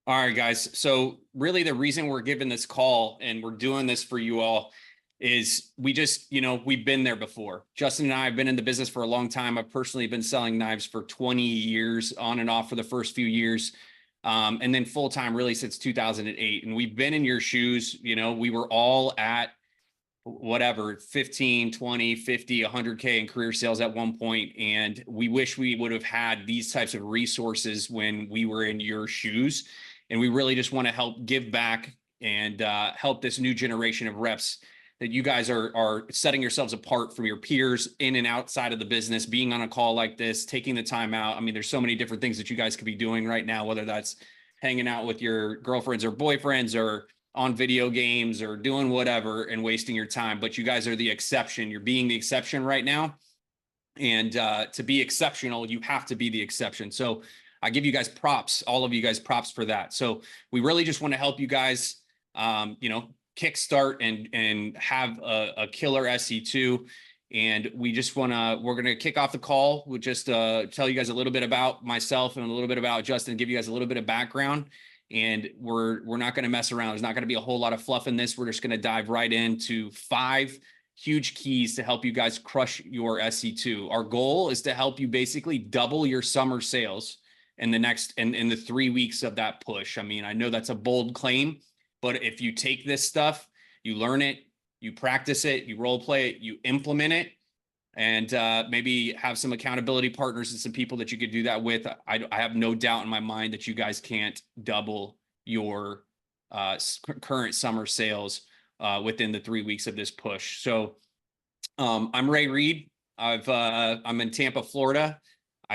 All right, guys. So really the reason we're giving this call and we're doing this for you all is we just, we've been there before. Justin and I have been in the business for a long time. I've personally been selling knives for 20 years on and off for the first few years. And then full time really since 2008. And we've been in your shoes. We were all at whatever 15, 20, 50, 100K in career sales at one point. And we wish we would have had these types of resources when we were in your shoes. And we really just want to help give back and help this new generation of reps that you guys are setting yourselves apart from your peers in and outside of the business, being on a call like this, taking the time out. I mean, there's so many different things that you guys could be doing right now, whether that's hanging out with your girlfriends or boyfriends or on video games or doing whatever and wasting your time. But you guys are the exception. You're being the exception right now. And to be exceptional, you have to be the exception. So I give you guys props, all of you guys props for that. So we really just want to help you guys, kickstart and have a killer SC2. And we're going to kick off the call with just tell you guys a little bit about myself and a little bit about Justin, give you guys a little bit of background. And we're not going to mess around. There's not going to be a whole lot of fluff in this. We're just going to dive right into 5 huge keys to help you guys crush your SC2. Our goal is to help you basically double your summer sales in the 3 weeks of that push. I mean, I know that's a bold claim, but if you take this stuff, you learn it, you practice it, you role play it, you implement it, and maybe have some accountability partners and some people that you could do that with. I have no doubt in my mind that you guys can't double your current summer sales within the 3 weeks of this push. So I'm Ray Reed. I'm in Tampa, Florida.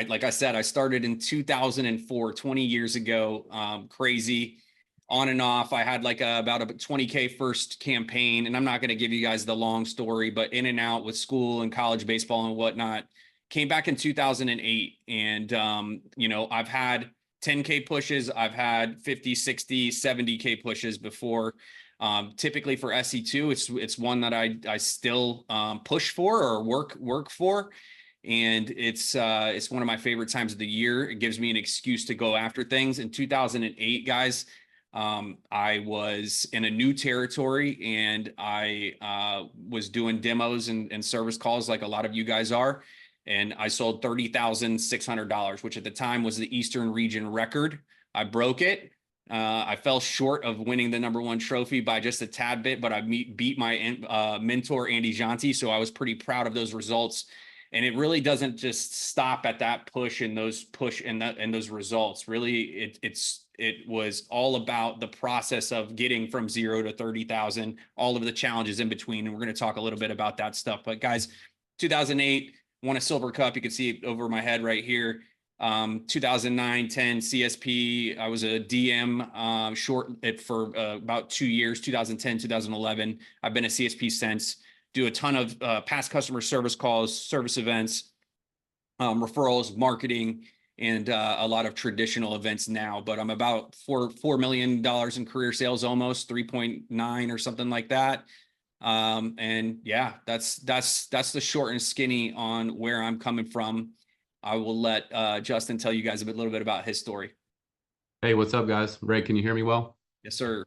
Like I said, I started in 2004, 20 years ago. Crazy. On and off. I had like about a 20K first campaign, and I'm not going to give you guys the long story, but in and out with school and college baseball and whatnot. Came back in 2008, and I've had 10K pushes, I've had 50, 60, 70K pushes before. Typically for SC2, it's one that I still push for or work for. And it's one of my favorite times of the year. It gives me an excuse to go after things. In 2008, guys, I was in a new territory, and I was doing demos and service calls like a lot of you guys are. And I sold $30,600, which at the time was the Eastern region record. I broke it. I fell short of winning the #1 trophy by just a tad bit, but I beat my mentor, Andy Janti. So I was pretty proud of those results. And it really doesn't just stop at that push and those results. Really, it was all about the process of getting from 0 to 30,000, all of the challenges in between. And we're going to talk a little bit about that stuff. But guys, 2008, won a silver cup. You can see it over my head right here. 2009, 10 CSP. I was a DM short for about 2 years, 2010, 2011. I've been a CSP since. Do a ton of past customer service calls, service events, referrals, marketing, and a lot of traditional events now. But I'm about $4 million in career sales, almost 3.9 or something like that. And yeah, that's the short and skinny on where I'm coming from. I will let Justin tell you guys a little bit about his story. Hey, what's up, guys? Ray, can you hear me well? Yes, sir.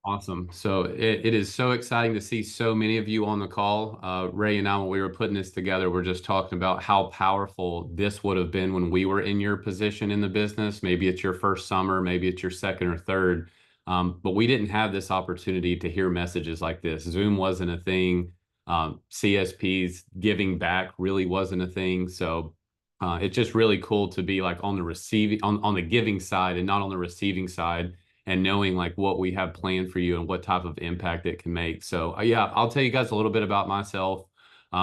Awesome. So it is so exciting to see so many of you on the call. Ray and I, when we were putting this together, we're just talking about how powerful this would have been when we were in your position in the business. Maybe it's your first summer, maybe it's your second or third. But we didn't have this opportunity to hear messages like this. Zoom wasn't a thing. CSPs giving back really wasn't a thing. So it's just really cool to be like on the giving side and not on the receiving side, and knowing like what we have planned for you and what type of impact it can make. So yeah, I'll tell you guys a little bit about myself.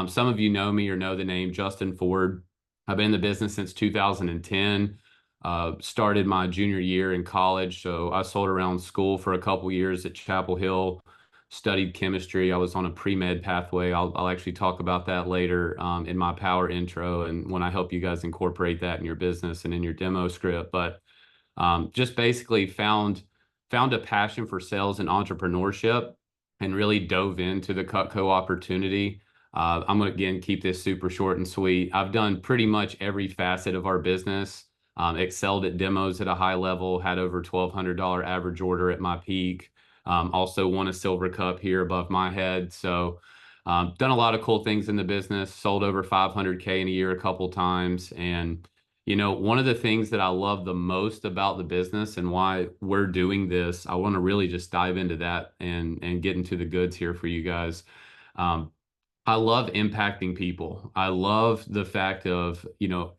Some of you know me or know the name Justin Ford. I've been in the business since 2010. Started my junior year in college. So I sold around school for a couple years at Chapel Hill, studied chemistry. I was on a pre-med pathway. I'll actually talk about that later in my power intro, and when I help you guys incorporate that in your business and in your demo script. But just basically found a passion for sales and entrepreneurship and really dove into the Cutco opportunity. I'm going to, again, keep this super short and sweet. I've done pretty much every facet of our business. excelled at demos at a high level, had over $1,200 average order at my peak. Also won a silver cup here above my head. So done a lot of cool things in the business, sold over 500K in a year a couple times. And, one of the things that I love the most about the business and why we're doing this, I want to really just dive into that and get into the goods here for you guys. Um, I love impacting people. I love the fact of,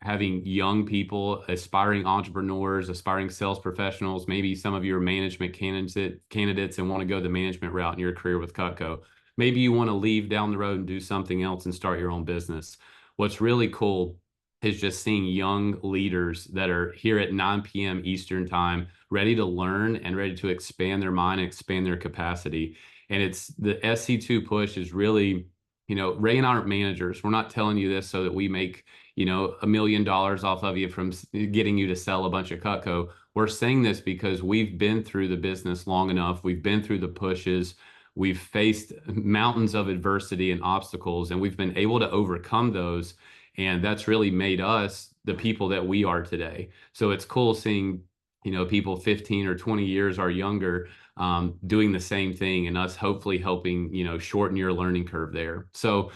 having young people, aspiring entrepreneurs, aspiring sales professionals. Maybe some of you are management candidates and want to go the management route in your career with Cutco. Maybe you want to leave down the road and do something else and start your own business. What's really cool is just seeing young leaders that are here at 9 p.m. Eastern time, ready to learn and ready to expand their mind and expand their capacity. And it's the SC2 push is really, Ray and I aren't managers. We're not telling you this so that we make, $1 million off of you from getting you to sell a bunch of Cutco. We're saying this because we've been through the business long enough. We've been through the pushes. We've faced mountains of adversity and obstacles, and we've been able to overcome those. And that's really made us the people that we are today. So it's cool seeing, people 15 or 20 years or younger doing the same thing and us hopefully helping, shorten your learning curve there. So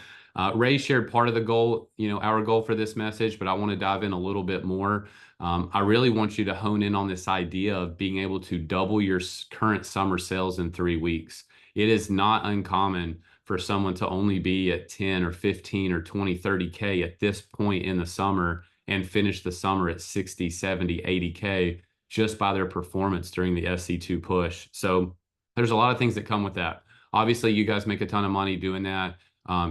Ray shared part of the goal, our goal for this message, but I want to dive in a little bit more. I really want you to hone in on this idea of being able to double your current summer sales in 3 weeks. It is not uncommon for someone to only be at 10 or 15 or 20, 30K at this point in the summer and finish the summer at 60, 70, 80K just by their performance during the SC2 push. So there's a lot of things that come with that. Obviously, you guys make a ton of money doing that.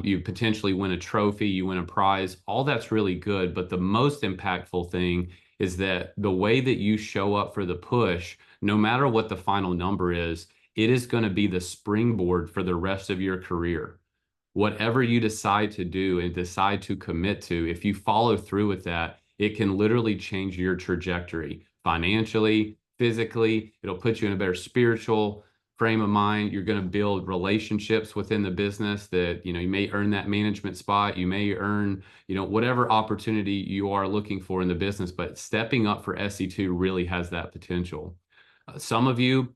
You potentially win a trophy, you win a prize. All that's really good. But the most impactful thing is that the way that you show up for the push, no matter what the final number is, it is going to be the springboard for the rest of your career. Whatever you decide to do and decide to commit to, if you follow through with that, it can literally change your trajectory financially, physically. It'll put you in a better spiritual frame of mind. You're going to build relationships within the business that, you may earn that management spot. You may earn, whatever opportunity you are looking for in the business, but stepping up for SC2 really has that potential. Some of you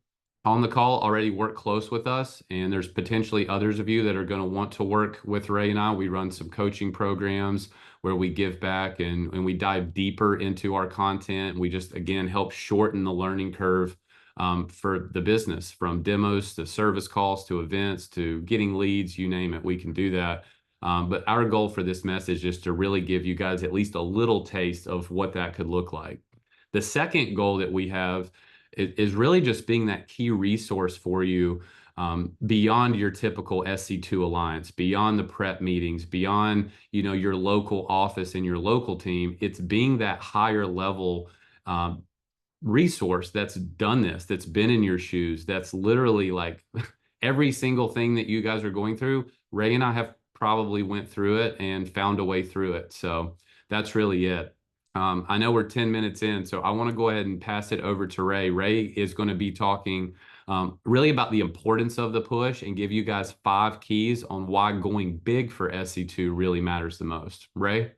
on the call already work close with us, and there's potentially others of you that are going to want to work with Ray and I. We run some coaching programs where we give back and we dive deeper into our content. We just, again, help shorten the learning curve for the business, from demos to service calls to events to getting leads, you name it, we can do that. But our goal for this message is to really give you guys at least a little taste of what that could look like. The second goal that we have is really just being that key resource for you beyond your typical SC2 alliance, beyond the prep meetings, beyond, your local office and your local team. It's being that higher level resource that's done this, that's been in your shoes, that's literally like every single thing that you guys are going through. Ray and I have probably went through it and found a way through it. So that's really it. I know we're 10 minutes in, so I want to go ahead and pass it over to Ray. Ray is going to be talking really about the importance of the push and give you guys 5 keys on why going big for SC2 really matters the most. Ray?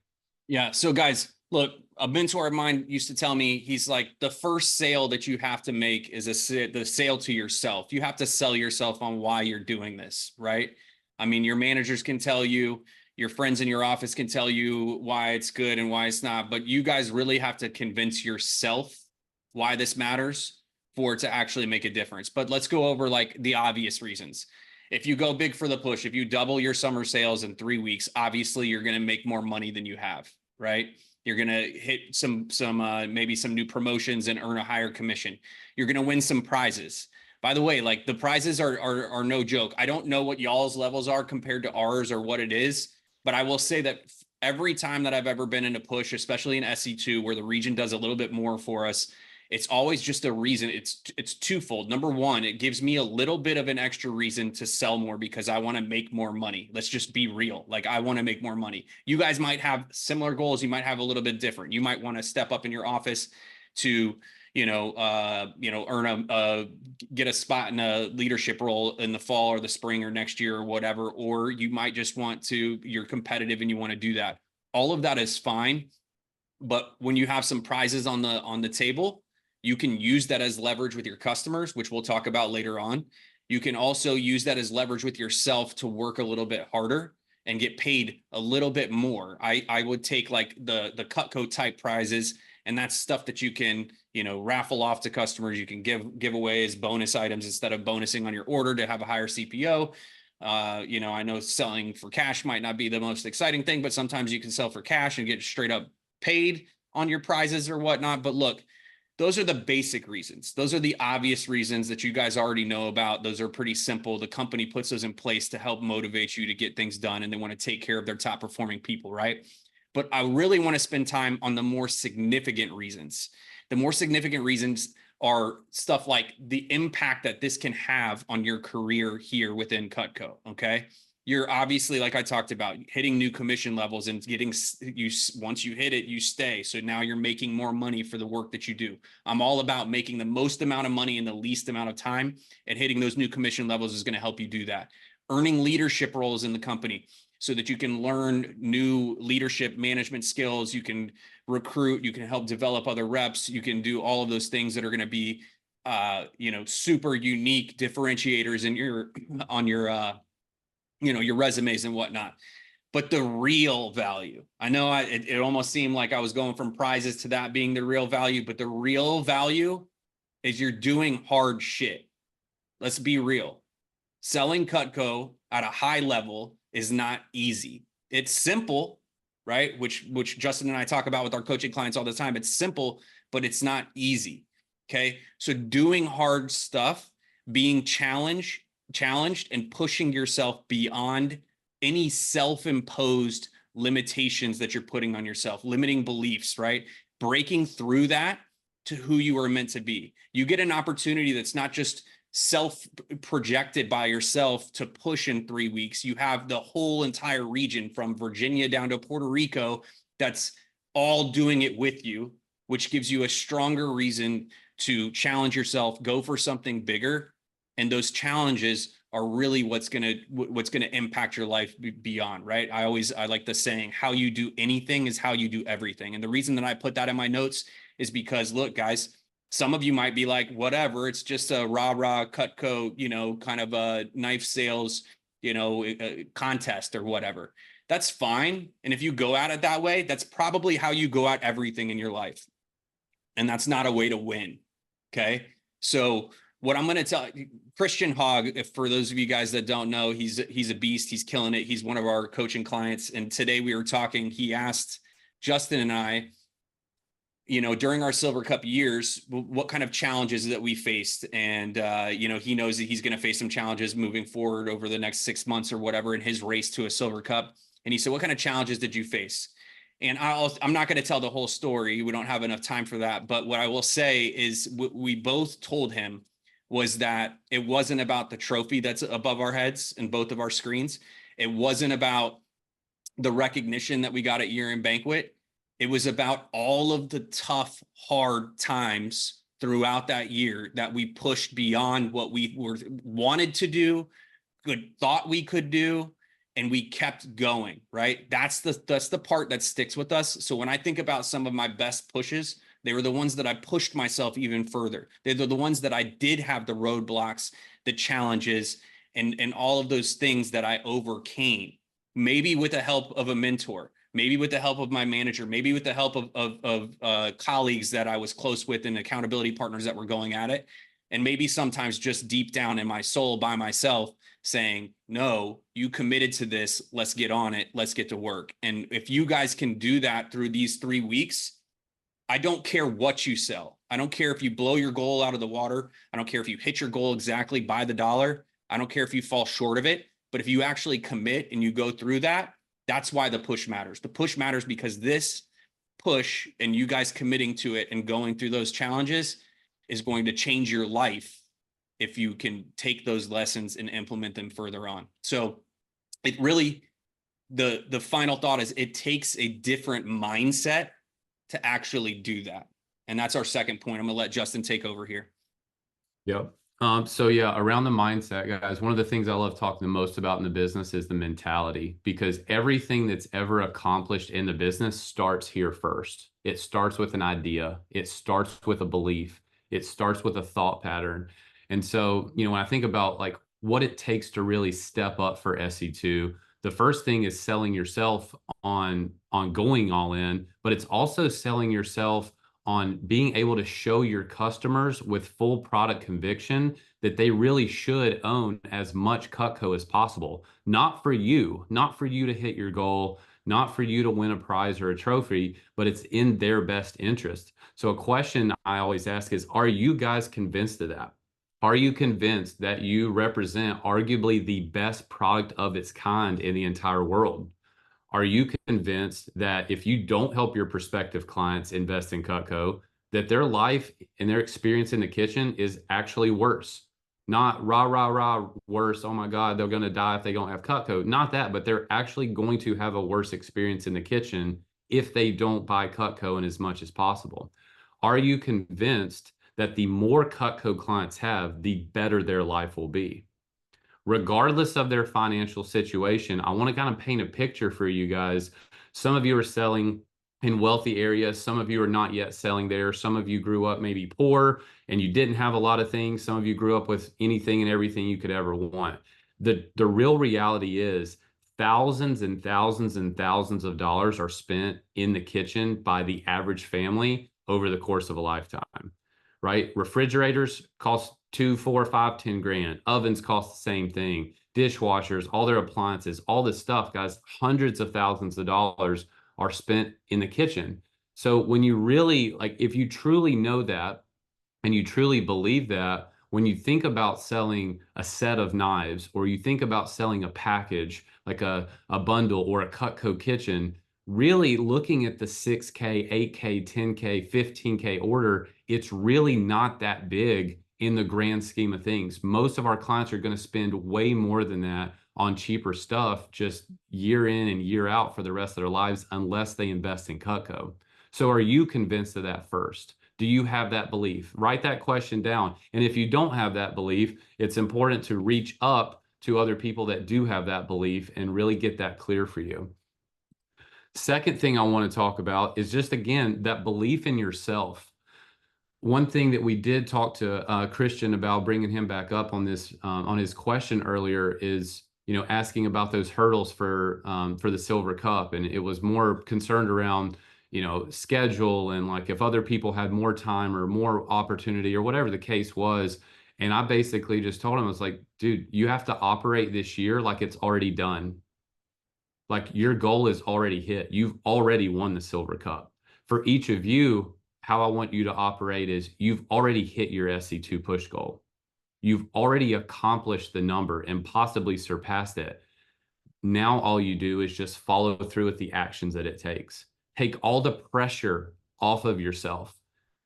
Yeah. So guys, look, a mentor of mine used to tell me, he's like, the first sale that you have to make is the sale to yourself. You have to sell yourself on why you're doing this, right? I mean, your managers can tell you, your friends in your office can tell you why it's good and why it's not, but you guys really have to convince yourself why this matters for it to actually make a difference. But let's go over like the obvious reasons. If you go big for the push, if you double your summer sales in 3 weeks, obviously you're going to make more money than you have, right? You're going to hit some maybe some new promotions and earn a higher commission. You're going to win some prizes. By the way, like the prizes are no joke. I don't know what y'all's levels are compared to ours or what it is, but I will say that every time that I've ever been in a push, especially in SC2, where the region does a little bit more for us, it's always just a reason. It's twofold. Number one, it gives me a little bit of an extra reason to sell more because I want to make more money. Let's just be real. Like, I want to make more money. You guys might have similar goals. You might have a little bit different. You might want to step up in your office to, get a spot in a leadership role in the fall or the spring or next year or whatever. Or you might just want to, you're competitive and you want to do that. All of that is fine. But when you have some prizes on the table, you can use that as leverage with your customers, which we'll talk about later on. You can also use that as leverage with yourself to work a little bit harder and get paid a little bit more. I would take like the Cutco type prizes, and that's stuff that you can, you know, raffle off to customers. You can give away as bonus items instead of bonusing on your order to have a higher CPO. You know, I know selling for cash might not be the most exciting thing, but sometimes you can sell for cash and get straight up paid on your prizes or whatnot. But look, those are the basic reasons. Those are the obvious reasons that you guys already know about. Those are pretty simple. The company puts those in place to help motivate you to get things done, and they want to take care of their top performing people, right? But I really want to spend time on the more significant reasons. The more significant reasons are stuff like the impact that this can have on your career here within Cutco, okay? You're obviously, like I talked about, hitting new commission levels and getting you, once you hit it, you stay. So now you're making more money for the work that you do. I'm all about making the most amount of money in the least amount of time, and hitting those new commission levels is going to help you do that. Earning leadership roles in the company so that you can learn new leadership management skills. You can recruit, you can help develop other reps. You can do all of those things that are going to be, you know, super unique differentiators in your, on your, you know, your resumes and whatnot. But the real value, I know it almost seemed like I was going from prizes to that being the real value, but the real value is you're doing hard shit. Let's be real. Selling Cutco at a high level is not easy. It's simple, right? Which Justin and I talk about with our coaching clients all the time. It's simple, but it's not easy. Okay. So doing hard stuff, being challenged and pushing yourself beyond any self-imposed limitations that you're putting on yourself, limiting beliefs, right? Breaking through that to who you are meant to be. You get an opportunity that's not just self-projected by yourself to push in 3 weeks. You have the whole entire region from Virginia down to Puerto Rico that's all doing it with you, which gives you a stronger reason to challenge yourself, go for something bigger. And those challenges are really what's going to impact your life beyond, right? I like the saying, how you do anything is how you do everything. And the reason that I put that in my notes is because, look, guys, some of you might be like, whatever, it's just a rah-rah Cutco, you know, kind of a knife sales, you know, contest or whatever. That's fine. And if you go at it that way, that's probably how you go at everything in your life. And that's not a way to win. Okay. So what I'm going to tell Christian Hogg, if for those of you guys that don't know, he's a beast. He's killing it. He's one of our coaching clients. And today we were talking, he asked Justin and I, you know, during our Silver Cup years, what kind of challenges that we faced. And, you know, he knows that he's going to face some challenges moving forward over the next 6 months or whatever in his race to a Silver Cup. And he said, what kind of challenges did you face? And I'm not going to tell the whole story. We don't have enough time for that. But what I will say is we both told him was that it wasn't about the trophy that's above our heads in both of our screens. It wasn't about the recognition that we got at year-end banquet. It was about all of the tough, hard times throughout that year that we pushed beyond what we wanted to do, thought we could do, and we kept going, right? That's the part that sticks with us. So when I think about some of my best pushes, they were the ones that I pushed myself even further. They're the ones that I did have the roadblocks, the challenges, and all of those things that I overcame, maybe with the help of a mentor, maybe with the help of my manager, maybe with the help of colleagues that I was close with and accountability partners that were going at it. And maybe sometimes just deep down in my soul by myself saying, no, you committed to this. Let's get on it. Let's get to work. And if you guys can do that through these 3 weeks, I don't care what you sell. I don't care if you blow your goal out of the water. I don't care if you hit your goal exactly by the dollar. I don't care if you fall short of it. But if you actually commit and you go through that, that's why the push matters. The push matters because this push and you guys committing to it and going through those challenges is going to change your life if you can take those lessons and implement them further on. So it really, the final thought is it takes a different mindset to actually do that. And that's our second point. I'm going to let Justin take over here. Yep. So yeah, around the mindset, guys, one of the things I love talking the most about in the business is the mentality, because everything that's ever accomplished in the business starts here first. It starts with an idea. It starts with a belief. It starts with a thought pattern. And so, when I think about like what it takes to really step up for SC2, the first thing is selling yourself on going all in, but it's also selling yourself on being able to show your customers with full product conviction that they really should own as much Cutco as possible. Not for you, not for you to hit your goal, not for you to win a prize or a trophy, but it's in their best interest. So a question I always ask is, are you guys convinced of that? Are you convinced that you represent arguably the best product of its kind in the entire world? Are you convinced that if you don't help your prospective clients invest in Cutco, that their life and their experience in the kitchen is actually worse? Not rah, rah, rah, worse. Oh my God, they're going to die if they don't have Cutco. Not that, but they're actually going to have a worse experience in the kitchen if they don't buy Cutco in as much as possible. Are you convinced that the more Cutco clients have, the better their life will be? Regardless of their financial situation, I want to kind of paint a picture for you guys. Some of you are selling in wealthy areas. Some of you are not yet selling there. Some of you grew up maybe poor and you didn't have a lot of things. Some of you grew up with anything and everything you could ever want. The real reality is thousands and thousands and thousands of dollars are spent in the kitchen by the average family over the course of a lifetime, right? Refrigerators cost 2, 4, 5, 10 grand. Ovens cost the same thing. Dishwashers, all their appliances, all this stuff, guys, hundreds of thousands of dollars are spent in the kitchen. So when you really, like, if you truly know that and you truly believe that, when you think about selling a set of knives or you think about selling a package like a bundle or a Cutco kitchen, really looking at the 6K, 8K, 10K, 15K order, it's really not that big in the grand scheme of things. Most of our clients are going to spend way more than that on cheaper stuff just year in and year out for the rest of their lives unless they invest in Cutco. So are you convinced of that first? Do you have that belief? Write that question down. And if you don't have that belief, it's important to reach up to other people that do have that belief and really get that clear for you. Second thing I want to talk about is just, again, that belief in yourself. One thing that we did talk to Christian about, bringing him back up on this on his question earlier, is asking about those hurdles for the Silver Cup, and it was more concerned around schedule and like if other people had more time or more opportunity or whatever the case was. And I basically just told him, I was like, dude, you have to operate this year like it's already done. Like your goal is already hit. You've already won the Silver Cup. For each of you, how I want you to operate is you've already hit your SC2 push goal. You've already accomplished the number and possibly surpassed it. Now all you do is just follow through with the actions that it takes. Take all the pressure off of yourself.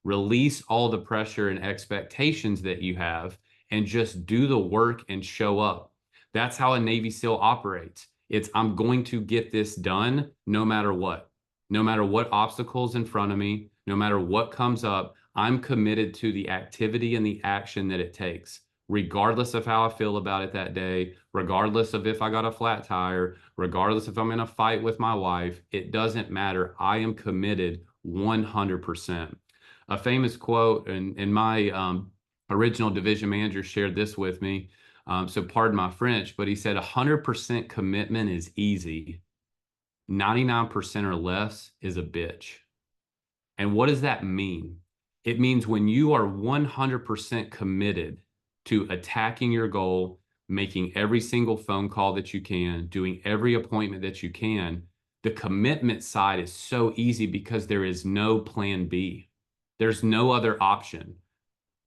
Release all the pressure and expectations that you have and just do the work and show up. That's how a Navy SEAL operates. It's I'm going to get this done no matter what. No matter what obstacles in front of me, no matter what comes up, I'm committed to the activity and the action that it takes, regardless of how I feel about it that day, regardless of if I got a flat tire, regardless if I'm in a fight with my wife. It doesn't matter. I am committed 100%. A famous quote, and my original division manager shared this with me. So pardon my French, but he said 100% commitment is easy. 99% or less is a bitch. And what does that mean? It means when you are 100% committed to attacking your goal, making every single phone call that you can, doing every appointment that you can, the commitment side is so easy because there is no plan B. There's no other option.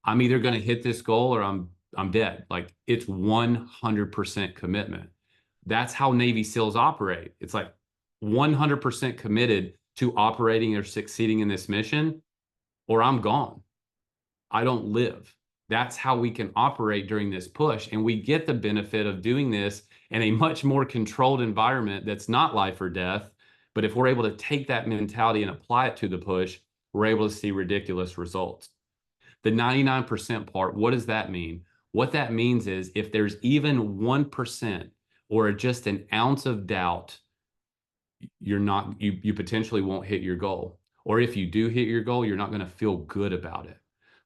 I'm either going to hit this goal or I'm dead. Like it's 100% commitment. That's how Navy SEALs operate. It's like 100% committed to operating or succeeding in this mission, or I'm gone. I don't live. That's how we can operate during this push. And we get the benefit of doing this in a much more controlled environment that's not life or death. But if we're able to take that mentality and apply it to the push, we're able to see ridiculous results. The 99% part, what does that mean? What that means is if there's even 1% or just an ounce of doubt, you potentially won't hit your goal. Or if you do hit your goal, you're not going to feel good about it.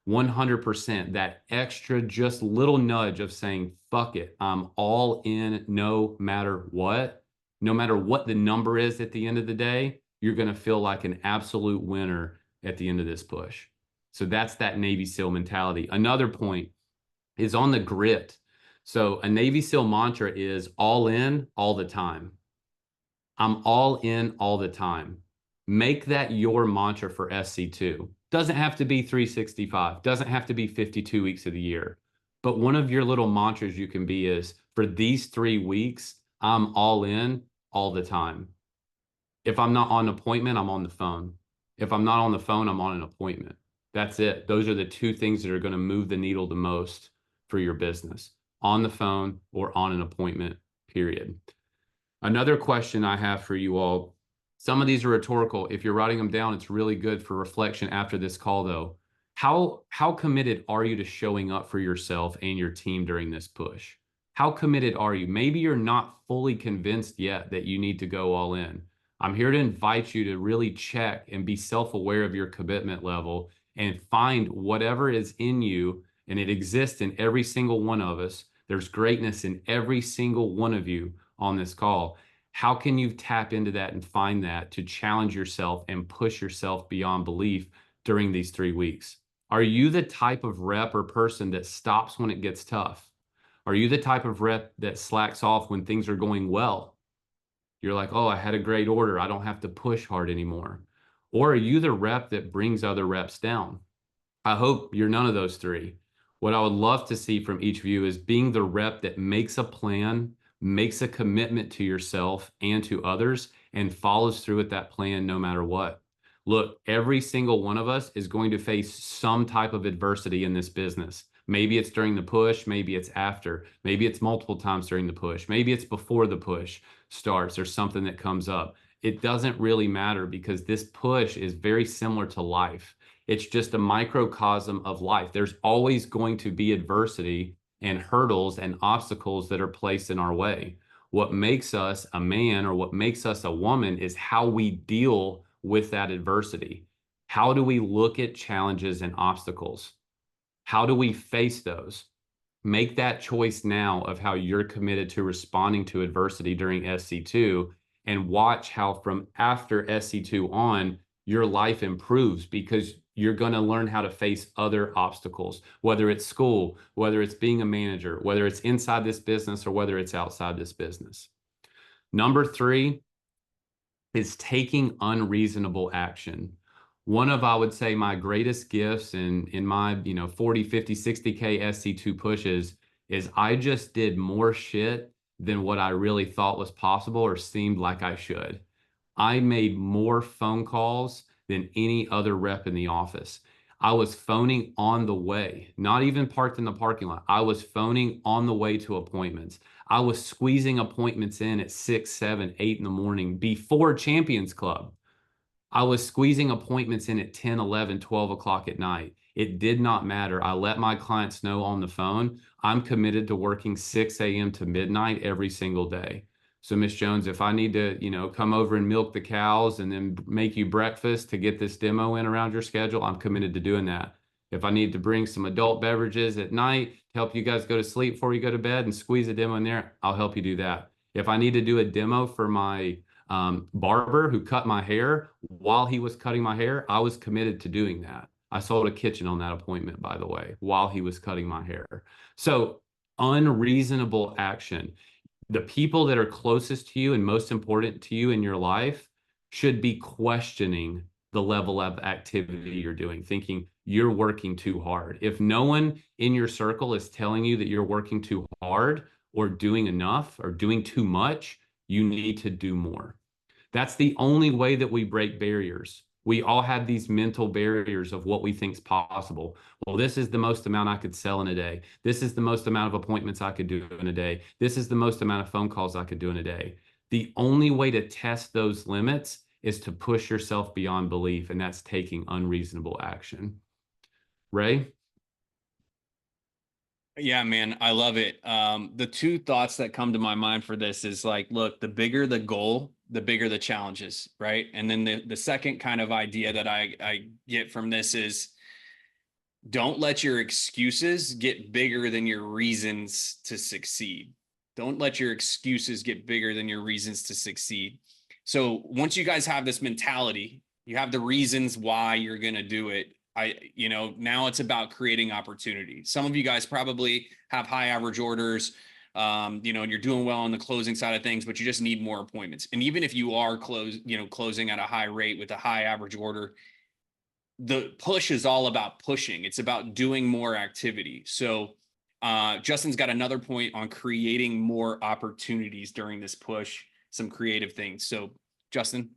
100%, that extra just little nudge of saying, fuck it, I'm all in no matter what. No matter what the number is at the end of the day, you're going to feel like an absolute winner at the end of this push. So that's that Navy SEAL mentality. Another point is on the grit. So a Navy SEAL mantra is all in all the time. I'm all in all the time. Make that your mantra for SC2. Doesn't have to be 365, doesn't have to be 52 weeks of the year. But one of your little mantras you can be is for these 3 weeks, I'm all in all the time. If I'm not on an appointment, I'm on the phone. If I'm not on the phone, I'm on an appointment. That's it. Those are the two things that are going to move the needle the most for your business, on the phone or on an appointment, period. Another question I have for you all, some of these are rhetorical. If you're writing them down, it's really good for reflection after this call, though. How committed are you to showing up for yourself and your team during this push? How committed are you? Maybe you're not fully convinced yet that you need to go all in. I'm here to invite you to really check and be self-aware of your commitment level and find whatever is in you, and it exists in every single one of us. There's greatness in every single one of you on this call. How can you tap into that and find that to challenge yourself and push yourself beyond belief during these 3 weeks? Are you the type of rep or person that stops when it gets tough? Are you the type of rep that slacks off when things are going well? You're like, oh, I had a great order, I don't have to push hard anymore. Or are you the rep that brings other reps down? I hope you're none of those three. What I would love to see from each of you is being the rep that makes a plan, makes a commitment to yourself and to others, and follows through with that plan no matter what. Look, every single one of us is going to face some type of adversity in this business. Maybe it's during the push, maybe it's after, maybe it's multiple times during the push, maybe it's before the push starts or something that comes up. It doesn't really matter because this push is very similar to life. It's just a microcosm of life. There's always going to be adversity and hurdles and obstacles that are placed in our way. What makes us a man or what makes us a woman is how we deal with that adversity. How do we look at challenges and obstacles? How do we face those? Make that choice now of how you're committed to responding to adversity during SC2 and watch how from after SC2 on, your life improves because you're going to learn how to face other obstacles, whether it's school, whether it's being a manager, whether it's inside this business or whether it's outside this business. Number 3 is taking unreasonable action. One of, I would say, my greatest gifts in my 40, 50, 60K SC2 pushes is I just did more shit than what I really thought was possible or seemed like I should. I made more phone calls than any other rep in the office. I was phoning on the way, not even parked in the parking lot. I was phoning on the way to appointments. I was squeezing appointments in at 6, 7, 8 in the morning before Champions Club. I was squeezing appointments in at 10, 11, 12 o'clock at night. It did not matter. I let my clients know on the phone, I'm committed to working 6 a.m. to midnight every single day. So Miss Jones, if I need to, come over and milk the cows and then make you breakfast to get this demo in around your schedule, I'm committed to doing that. If I need to bring some adult beverages at night to help you guys go to sleep before you go to bed and squeeze a demo in there, I'll help you do that. If I need to do a demo for my barber who cut my hair while he was cutting my hair, I was committed to doing that. I sold a kitchen on that appointment, by the way, while he was cutting my hair. So unreasonable action. The people that are closest to you and most important to you in your life should be questioning the level of activity you're doing, thinking you're working too hard. If no one in your circle is telling you that you're working too hard or doing enough or doing too much, you need to do more. That's the only way that we break barriers. We all have these mental barriers of what we think is possible. Well, this is the most amount I could sell in a day. This is the most amount of appointments I could do in a day. This is the most amount of phone calls I could do in a day. The only way to test those limits is to push yourself beyond belief, and that's taking unreasonable action. Ray? Yeah, man, I love it. The two thoughts that come to my mind for this is like, look, the bigger the goal, the bigger the challenges, right? And then the second kind of idea that I get from this is don't let your excuses get bigger than your reasons to succeed. Don't let your excuses get bigger than your reasons to succeed. So once you guys have this mentality, you have the reasons why you're going to do it. Now it's about creating opportunity. Some of you guys probably have high average orders, and you're doing well on the closing side of things, but you just need more appointments. And even if you are closing at a high rate with a high average order, the push is all about pushing. It's about doing more activity. So Justin's got another point on creating more opportunities during this push, some creative things. So Justin.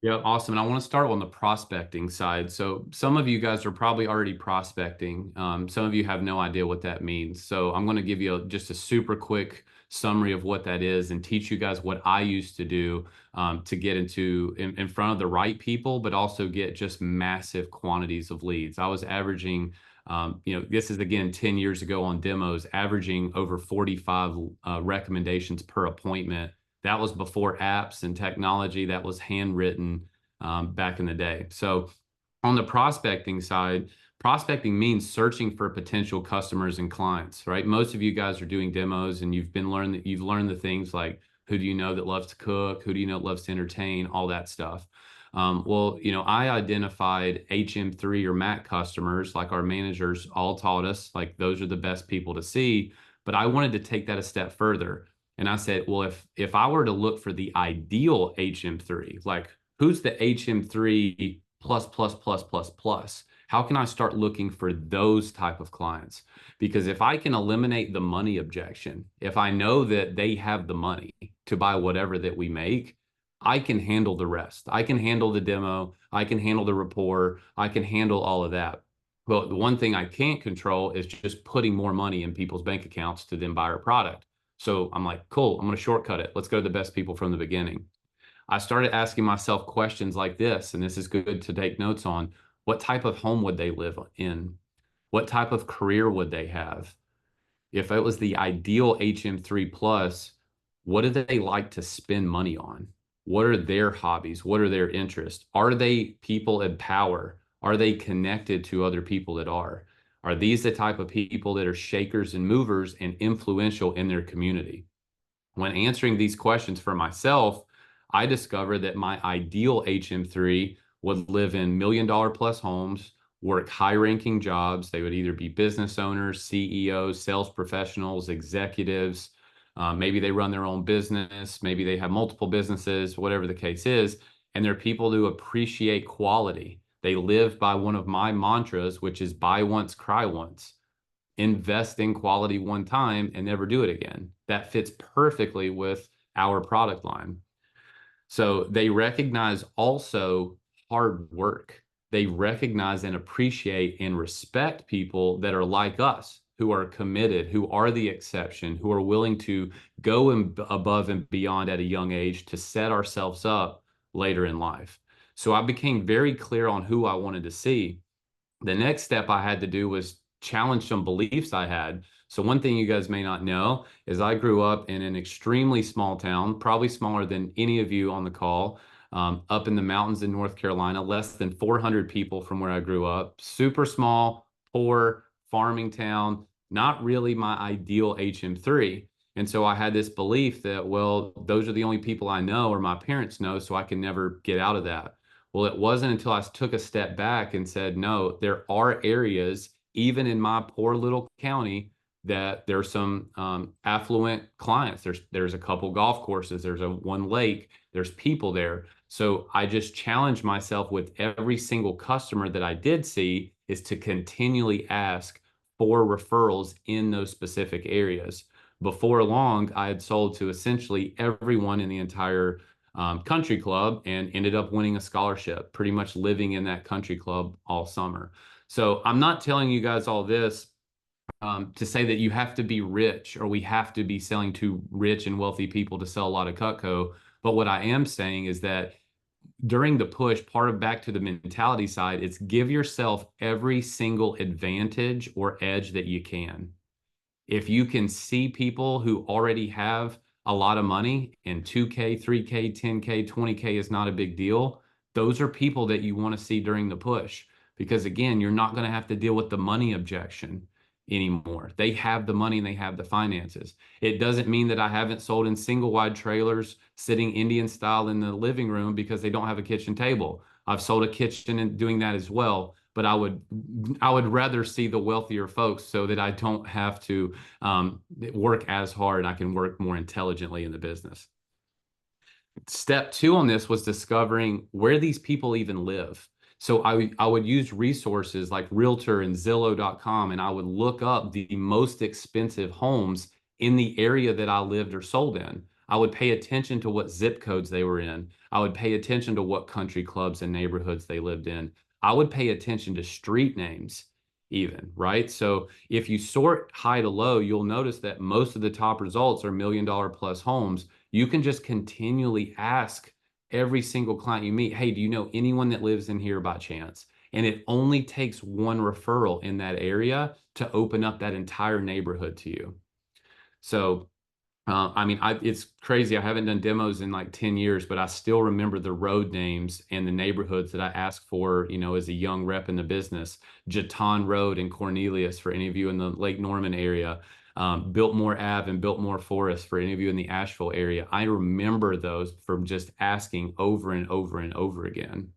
Yeah, awesome. And I want to start on the prospecting side. So some of you guys are probably already prospecting. Some of you have no idea what that means. So I'm going to give you just a super quick summary of what that is and teach you guys what I used to do to get in front of the right people, but also get just massive quantities of leads. I was averaging, this is again 10 years ago on demos, averaging over 45 recommendations per appointment. That was before apps and technology. That was handwritten back in the day. So on the prospecting side, prospecting means searching for potential customers and clients, right? Most of you guys are doing demos and you've learned the things like who do you know that loves to cook, who do you know that loves to entertain, all that stuff. I identified HM3 or MAC customers, like our managers all taught us, like those are the best people to see. But I wanted to take that a step further. And I said, well, if I were to look for the ideal HM3, like who's the HM3 plus, plus, plus, plus, plus, how can I start looking for those type of clients? Because if I can eliminate the money objection, if I know that they have the money to buy whatever that we make, I can handle the rest. I can handle the demo. I can handle the rapport. I can handle all of that. But the one thing I can't control is just putting more money in people's bank accounts to then buy our product. So I'm like, cool, I'm going to shortcut it. Let's go to the best people from the beginning. I started asking myself questions like this, and this is good to take notes on. What type of home would they live in? What type of career would they have? If it was the ideal HM3 plus, what do they like to spend money on? What are their hobbies? What are their interests? Are they people in power? Are they connected to other people that are? Are these the type of people that are shakers and movers and influential in their community? When answering these questions for myself, I discovered that my ideal HM3 would live in $1 million plus homes, work high ranking jobs. They would either be business owners, CEOs, sales professionals, executives. Maybe they run their own business. Maybe they have multiple businesses, whatever the case is. And they're people who appreciate quality. They live by one of my mantras, which is buy once, cry once. Invest in quality one time and never do it again. That fits perfectly with our product line. So they recognize also hard work. They recognize and appreciate and respect people that are like us, who are committed, who are the exception, who are willing to go above and beyond at a young age to set ourselves up later in life. So I became very clear on who I wanted to see. The next step I had to do was challenge some beliefs I had. So one thing you guys may not know is I grew up in an extremely small town, probably smaller than any of you on the call, up in the mountains in North Carolina, less than 400 people from where I grew up, super small, poor farming town, not really my ideal HM3. And so I had this belief that, well, those are the only people I know or my parents know, so I can never get out of that. Well, it wasn't until I took a step back and said, no, there are areas, even in my poor little county, that there's some affluent clients. There's a couple golf courses, there's one lake, there's people there. So I just challenged myself with every single customer that I did see is to continually ask for referrals in those specific areas. Before long, I had sold to essentially everyone in the entire country club and ended up winning a scholarship, pretty much living in that country club all summer. So I'm not telling you guys all this to say that you have to be rich or we have to be selling to rich and wealthy people to sell a lot of Cutco. But what I am saying is that during the push, part of back to the mentality side, it's give yourself every single advantage or edge that you can. If you can see people who already have a lot of money and 2K, 3K, 10K, 20K is not a big deal, those are people that you want to see during the push. Because again, you're not going to have to deal with the money objection anymore. They have the money and they have the finances. It doesn't mean that I haven't sold in single wide trailers sitting Indian style in the living room because they don't have a kitchen table. I've sold a kitchen and doing that as well. But I would rather see the wealthier folks so that I don't have to work as hard. I can work more intelligently in the business. Step two on this was discovering where these people even live. So I would use resources like Realtor and Zillow.com, and I would look up the most expensive homes in the area that I lived or sold in. I would pay attention to what zip codes they were in. I would pay attention to what country clubs and neighborhoods they lived in. I would pay attention to street names even, right? So if you sort high to low, you'll notice that most of the top results are $1 million plus homes. You can just continually ask every single client you meet, hey, do you know anyone that lives in here by chance? And it only takes one referral in that area to open up that entire neighborhood to you. So I mean, it's crazy. I haven't done demos in like 10 years, but I still remember the road names and the neighborhoods that I asked for, as a young rep in the business. Jaton Road in Cornelius, for any of you in the Lake Norman area. Biltmore Ave and Biltmore Forest, for any of you in the Asheville area. I remember those from just asking over and over and over again.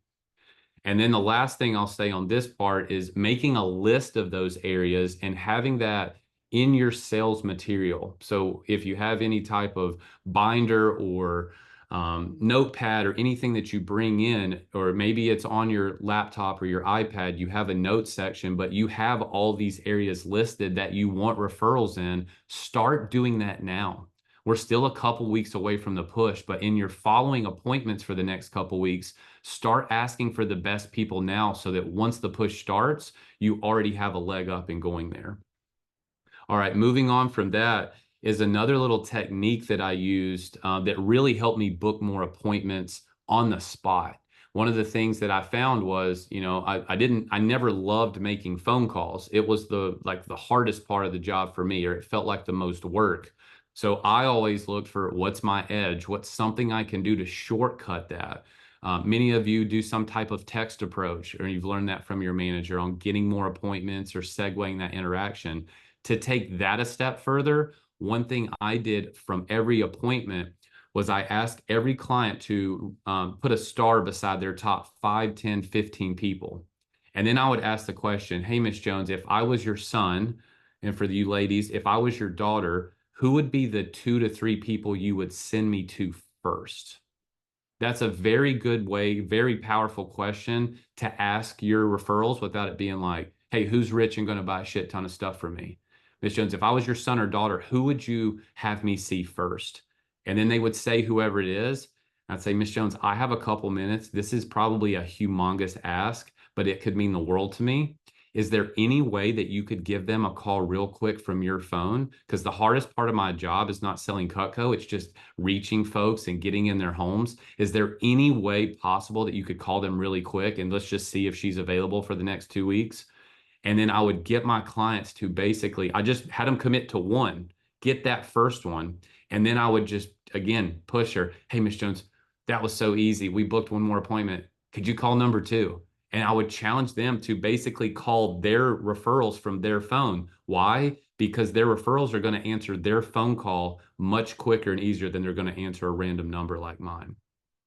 And then the last thing I'll say on this part is making a list of those areas and having that in your sales material. So if you have any type of binder or notepad or anything that you bring in, or maybe it's on your laptop or your iPad, you have a notes section, but you have all these areas listed that you want referrals in, start doing that now. We're still a couple weeks away from the push, but in your following appointments for the next couple weeks, start asking for the best people now so that once the push starts, you already have a leg up in going there. All right, moving on from that is another little technique that I used that really helped me book more appointments on the spot. One of the things that I found was, I never loved making phone calls. It was the hardest part of the job for me, or it felt like the most work. So I always looked for what's my edge, what's something I can do to shortcut that. Many of you do some type of text approach, or you've learned that from your manager on getting more appointments or segueing that interaction. To take that a step further, one thing I did from every appointment was I asked every client to put a star beside their top 5, 10, 15 people. And then I would ask the question, hey, Miss Jones, if I was your son, and for you ladies, if I was your daughter, who would be the 2 to 3 people you would send me to first? That's a very good way, very powerful question to ask your referrals without it being like, hey, who's rich and going to buy a shit ton of stuff from me? Miss Jones, if I was your son or daughter, who would you have me see first? And then they would say whoever it is. I'd say, Miss Jones, I have a couple minutes. This is probably a humongous ask, but it could mean the world to me. Is there any way that you could give them a call real quick from your phone? Because the hardest part of my job is not selling Cutco. It's just reaching folks and getting in their homes. Is there any way possible that you could call them really quick and let's just see if she's available for the next 2 weeks? And then I would get my clients to basically, I just had them commit to one, get that first one. And then I would just, again, push her. Hey, Miss Jones, that was so easy. We booked one more appointment. Could you call number 2? And I would challenge them to basically call their referrals from their phone. Why? Because their referrals are going to answer their phone call much quicker and easier than they're going to answer a random number like mine.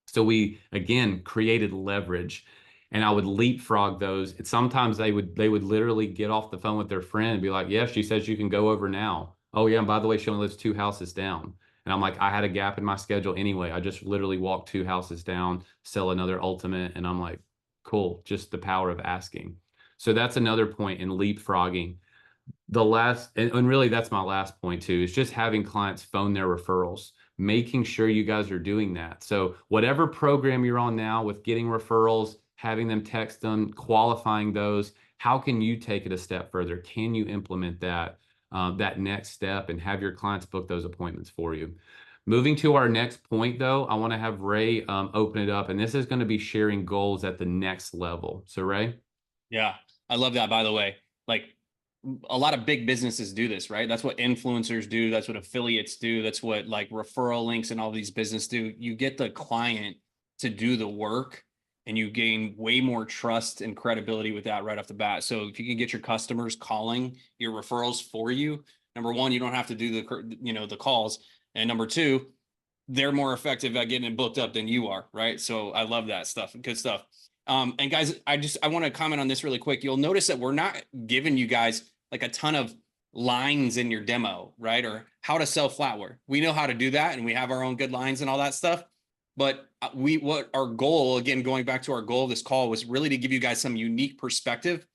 So we, again, created leverage, and I would leapfrog those. Sometimes they would literally get off the phone with their friend and be like, yeah, she says you can go over now. Oh yeah, and by the way, she only lives 2 houses down. And I'm like, I had a gap in my schedule anyway. I just literally walked 2 houses down, sell another ultimate. And I'm like, cool, just the power of asking. So that's another point in leapfrogging. The last, and really that's my last point too, is just having clients phone their referrals, making sure you guys are doing that. So whatever program you're on now with getting referrals, having them text them, qualifying those, how can you take it a step further? Can you implement that next step and have your clients book those appointments for you? Moving to our next point though, I want to have Ray open it up, and this is going to be sharing goals at the next level. So Ray? Yeah, I love that, by the way. Like, a lot of big businesses do this, right? That's what influencers do. That's what affiliates do. That's what like referral links and all these business do. You get the client to do the work and you gain way more trust and credibility with that right off the bat. So if you can get your customers calling your referrals for you, number one, you don't have to do the calls. And number two, they're more effective at getting it booked up than you are, right? So I love that stuff. Good stuff. And guys, I want to comment on this really quick. You'll notice that we're not giving you guys like a ton of lines in your demo, right? Or how to sell flatware. We know how to do that, and we have our own good lines and all that stuff. But what our goal, again, going back to our goal of this call, was really to give you guys some unique perspective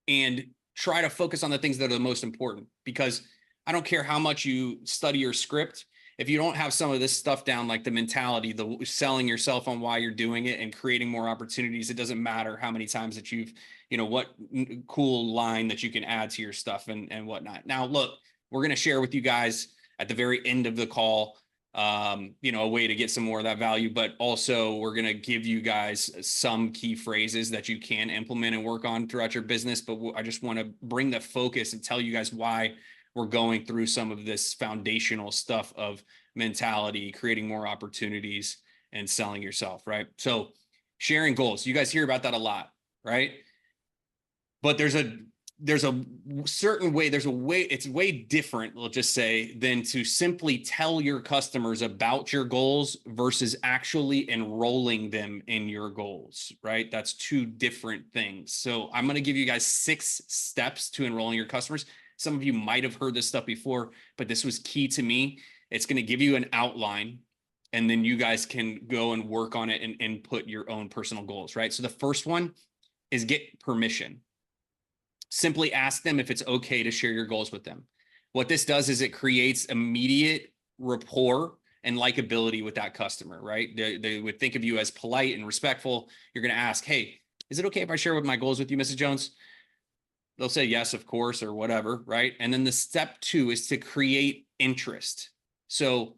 and try to focus on the things that are the most important. Because I don't care how much you study your script, if you don't have some of this stuff down, like the mentality, the selling yourself on why you're doing it and creating more opportunities, it doesn't matter how many times that you've, what cool line that you can add to your stuff and whatnot. Now, look, we're going to share with you guys at the very end of the call, a way to get some more of that value, but also we're going to give you guys some key phrases that you can implement and work on throughout your business. But I just want to bring the focus and tell you guys why we're going through some of this foundational stuff of mentality, creating more opportunities, and selling yourself, right? So sharing goals, you guys hear about that a lot, right? But there's a certain way, it's way different, let's just say, than to simply tell your customers about your goals versus actually enrolling them in your goals, right? That's two different things. So I'm going to give you guys 6 steps to enrolling your customers. Some of you might have heard this stuff before, but this was key to me. It's going to give you an outline, and then you guys can go and work on it and input your own personal goals, right? So the first one is get permission. Simply ask them if it's okay to share your goals with them. What this does is it creates immediate rapport and likability with that customer, right? They would think of you as polite and respectful. You're going to ask, hey, is it okay if I share my goals with you, Mrs. Jones? They'll say yes, of course, or whatever, right? And then the step 2 is to create interest. So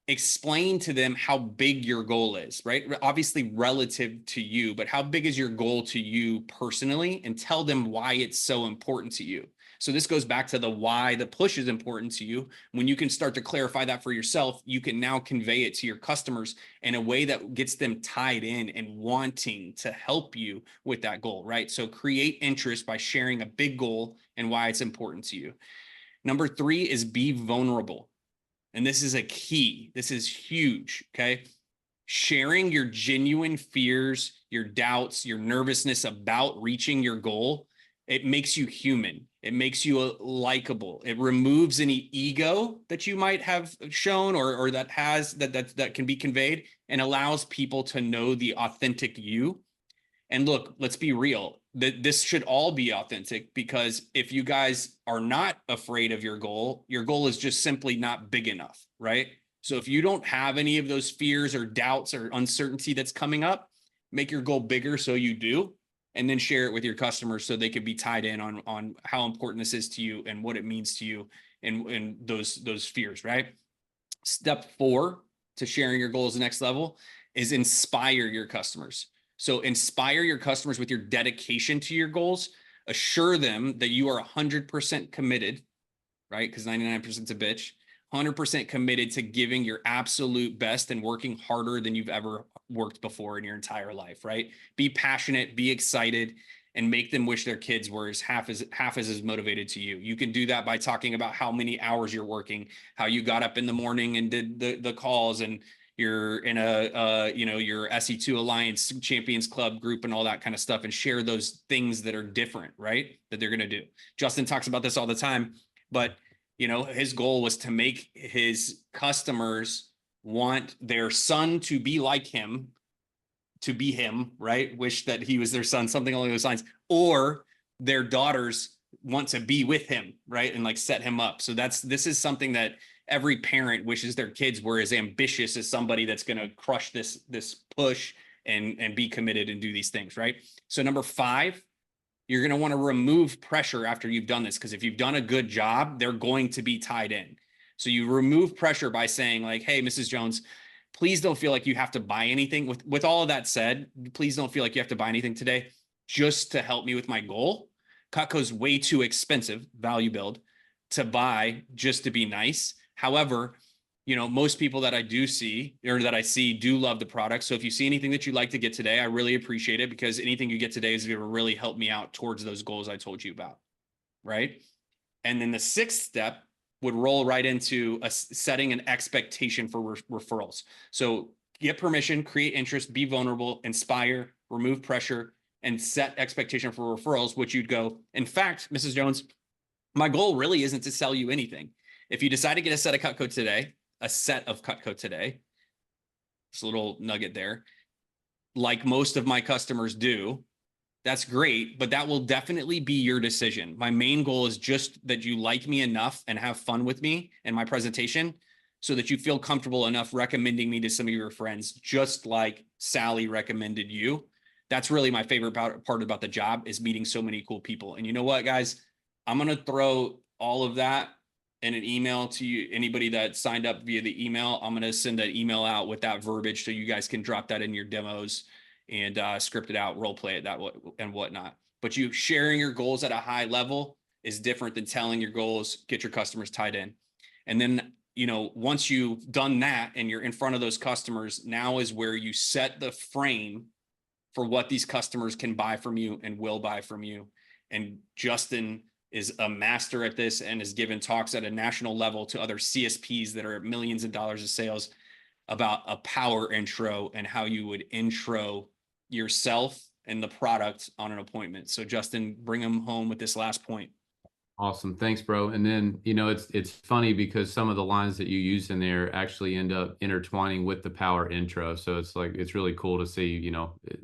explain to them how big your goal is, right? Obviously relative to you, but how big is your goal to you personally, and tell them why it's so important to you. So this goes back to the why the push is important to you. When you can start to clarify that for yourself, you can now convey it to your customers in a way that gets them tied in and wanting to help you with that goal, right? So create interest by sharing a big goal and why it's important to you. Number 3 is be vulnerable. And this is a key. This is huge, okay? Sharing your genuine fears, your doubts, your nervousness about reaching your goal, it makes you human. It makes you likable. It removes any ego that you might have shown or that can be conveyed, and allows people to know the authentic you. And look, let's be real. This should all be authentic, because if you guys are not afraid of your goal is just simply not big enough, right? So if you don't have any of those fears or doubts or uncertainty that's coming up, make your goal bigger so you do, and then share it with your customers so they can be tied in on how important this is to you and what it means to you and those fears, right? Step 4 to sharing your goals the next level is inspire your customers. So inspire your customers with your dedication to your goals. Assure them that you are 100% committed, right? Because 99% is a bitch. 100% committed to giving your absolute best and working harder than you've ever worked before in your entire life, right? Be passionate, be excited, and make them wish their kids were half as motivated to you. You can do that by talking about how many hours you're working, how you got up in the morning and did the calls, and you're in your SC2 Alliance Champions Club group and all that kind of stuff, and share those things that are different, right? That they're going to do. Justin talks about this all the time, but his goal was to make his customers want their son to be like him, to be him, right? Wish that he was their son, something along those lines, or their daughters want to be with him, right? And like set him up. So this is something that every parent wishes their kids were as ambitious as somebody that's going to crush this push and be committed and do these things, right? So number 5, you're going to want to remove pressure after you've done this, because if you've done a good job, they're going to be tied in. So you remove pressure by saying like, hey, Mrs. Jones, please don't feel like you have to buy anything. With all of that said, please don't feel like you have to buy anything today just to help me with my goal. Cutco's way too expensive, value build, to buy just to be nice. However, most people that I do see or that I see do love the product. So if you see anything that you'd like to get today, I really appreciate it, because anything you get today is going to really help me out towards those goals I told you about. Right. And then the sixth step would roll right into setting an expectation for referrals. So get permission, create interest, be vulnerable, inspire, remove pressure, and set expectation for referrals, which you'd go, in fact, Mrs. Jones, my goal really isn't to sell you anything. If you decide to get a set of Cutco today, just a little nugget there, like most of my customers do, that's great, but that will definitely be your decision. My main goal is just that you like me enough and have fun with me and my presentation so that you feel comfortable enough recommending me to some of your friends, just like Sally recommended you. That's really my favorite part about the job, is meeting so many cool people. And you know what, guys? I'm going to throw all of that in an email to you. Anybody that signed up via the email, I'm going to send an email out with that verbiage so you guys can drop that in your demos and script it out, role play it and whatnot. But you sharing your goals at a high level is different than telling your goals, get your customers tied in. And then, once you've done that and you're in front of those customers, now is where you set the frame for what these customers can buy from you and will buy from you. And Justin is a master at this and has given talks at a national level to other CSPs that are at millions of dollars of sales about a power intro and how you would intro yourself and the product on an appointment. So Justin, bring them home with this last point. Awesome. Thanks, bro. And then, it's funny because some of the lines that you use in there actually end up intertwining with the power intro. So it's really cool to see,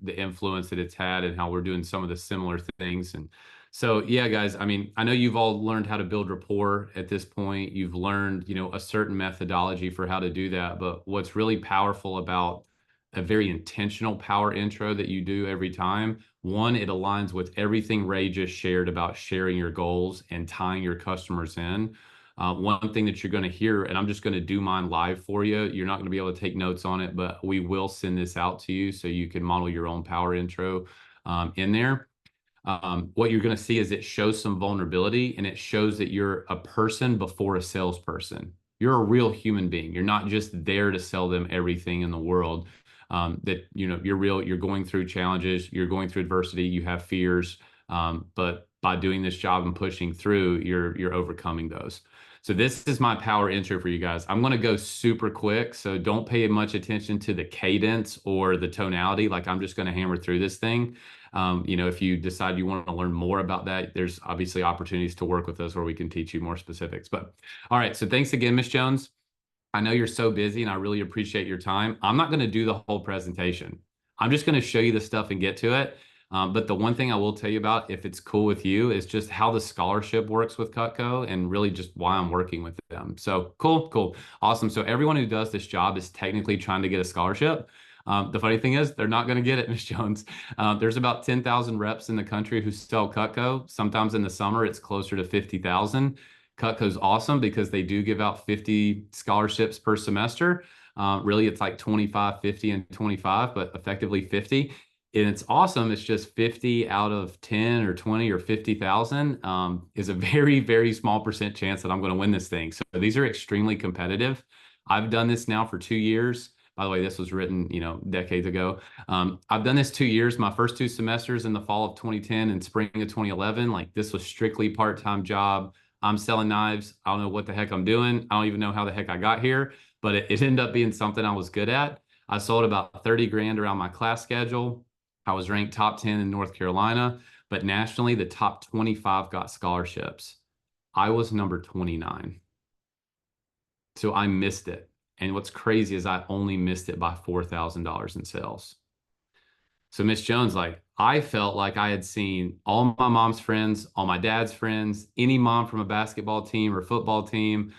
the influence that it's had and how we're doing some of the similar things. And so, yeah, guys, I mean, I know you've all learned how to build rapport at this point. You've learned, a certain methodology for how to do that. But what's really powerful about a very intentional power intro that you do every time, one, it aligns with everything Ray just shared about sharing your goals and tying your customers in. One thing that you're going to hear, and I'm just going to do mine live for you. You're not going to be able to take notes on it, but we will send this out to you so you can model your own power intro in there. What you're going to see is it shows some vulnerability, and it shows that you're a person before a salesperson. You're a real human being. You're not just there to sell them everything in the world. That you're real, you're going through challenges, you're going through adversity, you have fears, but by doing this job and pushing through, you're overcoming those. So this is my power intro for you guys. I'm going to go super quick, so don't pay much attention to the cadence or the tonality. Like, I'm just going to hammer through this thing. If you decide you want to learn more about that, there's obviously opportunities to work with us where we can teach you more specifics. But all right, so thanks again, Ms. Jones. I know you're so busy and I really appreciate your time. I'm not going to do the whole presentation. I'm just going to show you the stuff and get to it. But the one thing I will tell you about, if it's cool with you, is just how the scholarship works with Cutco and really just why I'm working with them. So cool. Awesome. So everyone who does this job is technically trying to get a scholarship. The funny thing is they're not going to get it, Ms. Jones. There's about 10,000 reps in the country who sell Cutco. Sometimes in the summer, it's closer to 50,000. Cutco's awesome because they do give out 50 scholarships per semester. Really, it's like 25, 50, and 25, but effectively 50. And it's awesome. It's just 50 out of 10 or 20 or 50,000 is a very, very small percent chance that I'm going to win this thing. So these are extremely competitive. I've done this now for 2 years. By the way, this was written, decades ago. I've done this 2 years. My first 2 semesters in the fall of 2010 and spring of 2011, like this was strictly part-time job. I'm selling knives. I don't know what the heck I'm doing. I don't even know how the heck I got here, but it ended up being something I was good at. I sold about 30 grand around my class schedule. I was ranked top 10 in North Carolina, but nationally, the top 25 got scholarships. I was number 29. So I missed it. And what's crazy is I only missed it by $4,000 in sales. So Miss Jones, like, I felt like I had seen all my mom's friends, all my dad's friends, any mom from a basketball team or football team,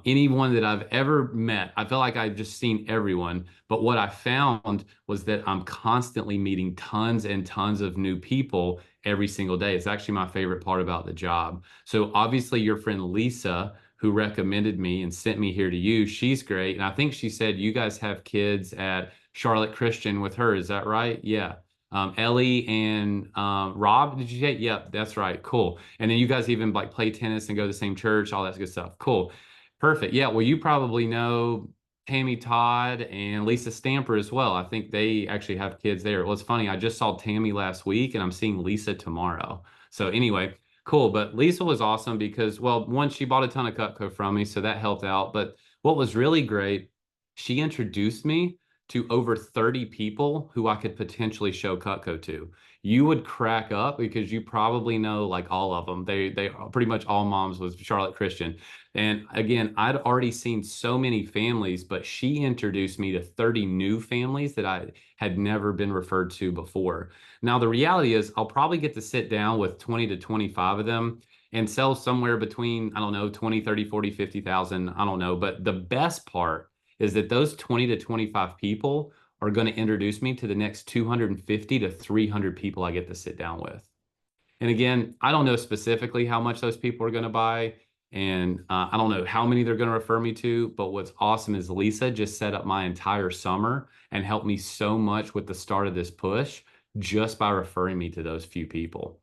anyone that I've ever met. I felt like I'd just seen everyone. But what I found was that I'm constantly meeting tons and tons of new people every single day. It's actually my favorite part about the job. So obviously your friend Lisa, who recommended me and sent me here to you, she's great. And I think she said you guys have kids at Charlotte Christian with her. Is that right? Yeah. Ellie and Rob, did you say? Yep, that's right. Cool. And then you guys even like play tennis and go to the same church, all that good stuff. Cool. Perfect. Yeah. Well, you probably know Tammy Todd and Lisa Stamper as well. I think they actually have kids there. Well, it's funny. I just saw Tammy last week and I'm seeing Lisa tomorrow. So anyway, cool. But Lisa was awesome because, well, one, she bought a ton of Cutco from me, so that helped out. But what was really great, she introduced me to over 30 people who I could potentially show Cutco to. You would crack up because you probably know like all of them. They are pretty much all moms with Charlotte Christian. And again, I'd already seen so many families, but she introduced me to 30 new families that I had never been referred to before. Now, the reality is I'll probably get to sit down with 20 to 25 of them and sell somewhere between, I don't know, 20, 30, 40, 50,000. I don't know. But the best part is that those 20 to 25 people are going to introduce me to the next 250 to 300 people I get to sit down with. And again, I don't know specifically how much those people are going to buy. And I don't know how many they're going to refer me to. But what's awesome is Lisa just set up my entire summer and helped me so much with the start of this push just by referring me to those few people.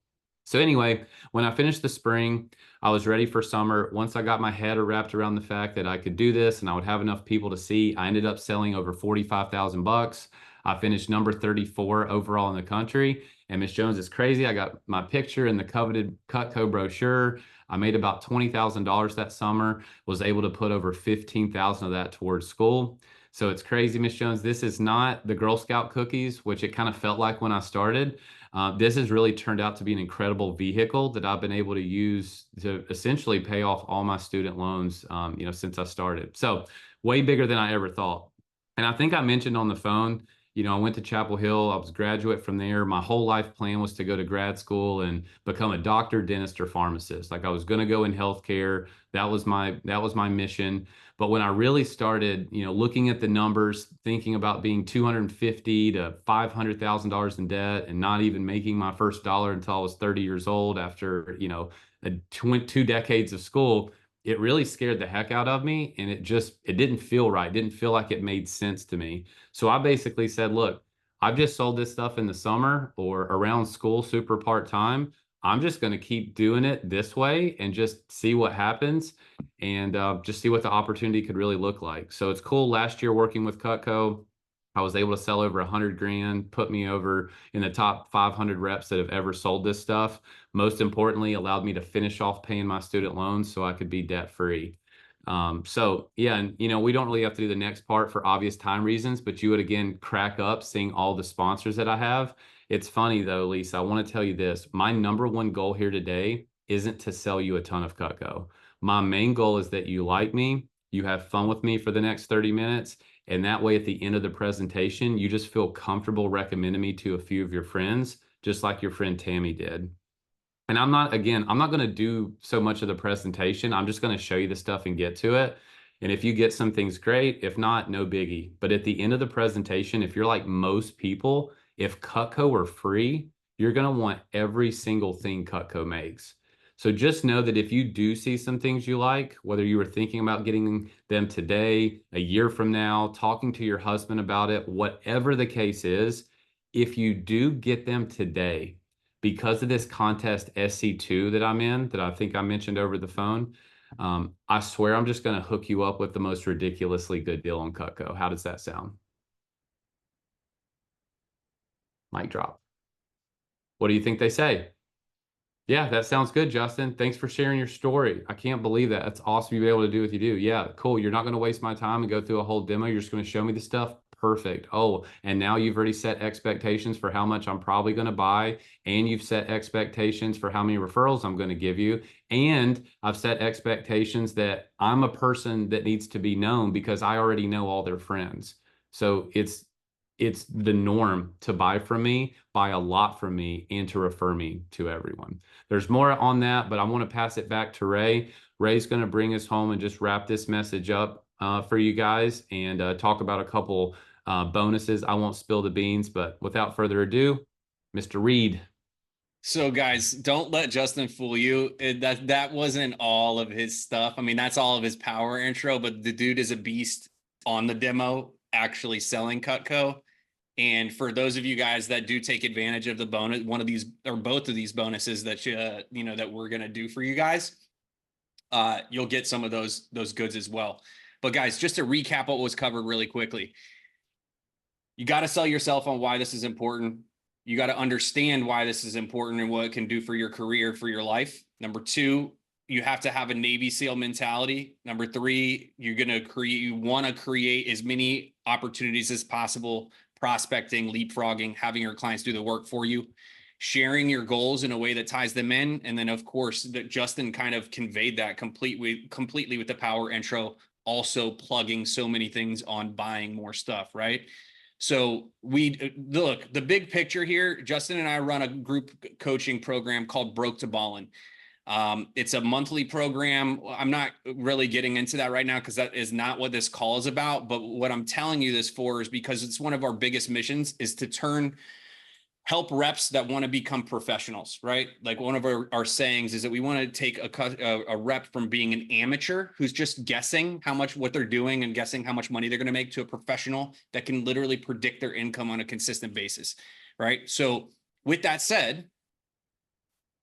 So anyway, when I finished the spring, I was ready for summer. Once I got my head wrapped around the fact that I could do this and I would have enough people to see, I ended up selling over 45,000 bucks. I finished number 34 overall in the country. And Miss Jones is crazy. I got my picture in the coveted Cutco brochure. I made about $20,000 that summer, was able to put over 15,000 of that towards school. So it's crazy, Miss Jones. This is not the Girl Scout cookies, which it kind of felt like when I started. This has really turned out to be an incredible vehicle that I've been able to use to essentially pay off all my student loans, since I started. So way bigger than I ever thought. And I think I mentioned on the phone, I went to Chapel Hill. I was a graduate from there. My whole life plan was to go to grad school and become a doctor, dentist, or pharmacist. Like I was going to go in healthcare. That was my mission. But when I really started, looking at the numbers, thinking about being 250 to $500,000 in debt and not even making my first dollar until I was 30 years old after, 2 decades of school, it really scared the heck out of me. And it didn't feel right. It didn't feel like it made sense to me. So I basically said, look, I've just sold this stuff in the summer or around school, super part-time. I'm just going to keep doing it this way and just see what happens and just see what the opportunity could really look like. So it's cool. Last year working with Cutco, I was able to sell over 100 grand, put me over in the top 500 reps that have ever sold this stuff. Most importantly, allowed me to finish off paying my student loans so I could be debt free. So yeah, and we don't really have to do the next part for obvious time reasons, but you would again crack up seeing all the sponsors that I have. It's funny though, Lisa, I want to tell you this. My number one goal here today isn't to sell you a ton of Cutco. My main goal is that you like me, you have fun with me for the next 30 minutes, and that way at the end of the presentation, you just feel comfortable recommending me to a few of your friends, just like your friend Tammy did. And I'm not going to do so much of the presentation. I'm just going to show you the stuff and get to it. And if you get some things, great. If not, no biggie. But at the end of the presentation, if you're like most people, if Cutco were free, you're going to want every single thing Cutco makes. So just know that if you do see some things you like, whether you were thinking about getting them today, a year from now, talking to your husband about it, whatever the case is, if you do get them today, because of this contest SC2 that I'm in, that I think I mentioned over the phone, I swear I'm just going to hook you up with the most ridiculously good deal on Cutco. How does that sound? Mic drop. What do you think they say? Yeah, that sounds good, Justin. Thanks for sharing your story. I can't believe that. That's awesome you'll be able to do what you do. Yeah, cool. You're not going to waste my time and go through a whole demo. You're just going to show me the stuff. Perfect. Oh, and now you've already set expectations for how much I'm probably going to buy, and you've set expectations for how many referrals I'm going to give you. And I've set expectations that I'm a person that needs to be known because I already know all their friends. So it's the norm to buy from me, buy a lot from me, and to refer me to everyone. There's more on that, but I want to pass it back to Ray. Ray's going to bring us home and just wrap this message up for you guys and talk about a couple bonuses. I won't spill the beans, but without further ado, Mr. Reed. So guys, don't let Justin fool you. That wasn't all of his stuff. I mean, that's all of his power intro, but the dude is a beast on the demo, actually selling Cutco. And for those of you guys that do take advantage of the bonus, one of these or both of these bonuses that you know that we're going to do for you guys, you'll get some of those goods as well. But guys, just to recap what was covered really quickly, you got to sell yourself on why this is important. You got to understand why this is important and what it can do for your career, for your life. Number two, you have to have a Navy SEAL mentality. Number three, you want to create as many opportunities as possible, prospecting, leapfrogging, having your clients do the work for you, sharing your goals in a way that ties them in. And then of course, that Justin kind of conveyed that completely with the power intro, also plugging so many things on buying more stuff, right? So look, the big picture here, Justin and I run a group coaching program called Broke to Ballin. It's a monthly program. I'm not really getting into that right now because that is not what this call is about. But what I'm telling you this for is because it's one of our biggest missions is to help reps that want to become professionals, right? Like one of our sayings is that we want to take a rep from being an amateur who's just guessing what they're doing and guessing how much money they're going to make to a professional that can literally predict their income on a consistent basis, right? So with that said,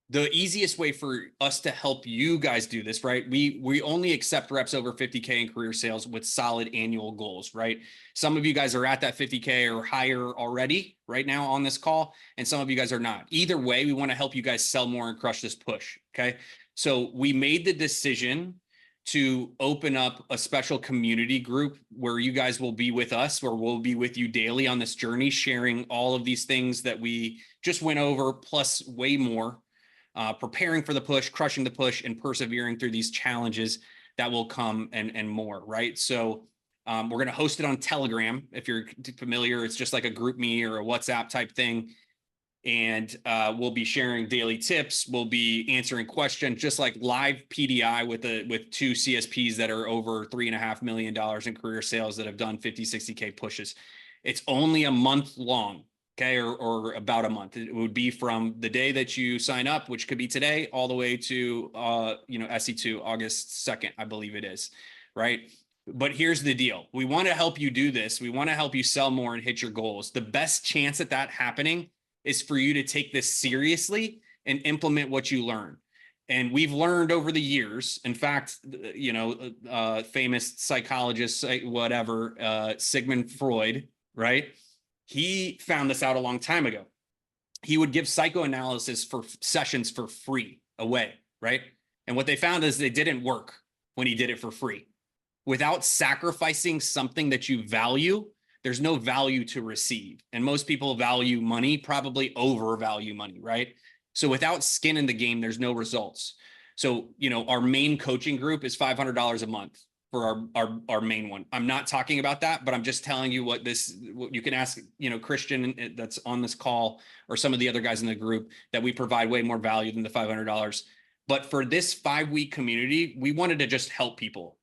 the easiest way for us to help you guys do this, right? We only accept reps over 50K in career sales with solid annual goals, right? Some of you guys are at that 50K or higher already right now on this call, and some of you guys are not. Either way, we want to help you guys sell more and crush this push, okay? So we made the decision to open up a special community group where you guys will be with us, where we'll be with you daily on this journey, sharing all of these things that we just went over, plus way more. Preparing for the push, crushing the push, and persevering through these challenges that will come and more, right? So we're going to host it on Telegram. If you're familiar, it's just like a group me or a WhatsApp type thing. And we'll be sharing daily tips. We'll be answering questions, just like live PDI with two CSPs that are over $3.5 million in career sales that have done 50, 60K pushes. It's only a month long. Okay, or about a month. It would be from the day that you sign up, which could be today, all the way to SC2, August 2nd, I believe it is, right? But here's the deal. We want to help you do this. We want to help you sell more and hit your goals. The best chance at that happening is for you to take this seriously and implement what you learn. And we've learned over the years, in fact, famous psychologist, Sigmund Freud, right? He found this out a long time ago. He would give psychoanalysis for sessions for free away, right? And what they found is they didn't work when he did it for free. Without sacrificing something that you value, there's no value to receive. And most people value money, probably overvalue money, right? So without skin in the game, there's no results. So, our main coaching group is $500 a month. For our main one. I'm not talking about that, but I'm just telling you what you can ask, Christian that's on this call or some of the other guys in the group that we provide way more value than the $500. But for this 5-week community, we wanted to just help people.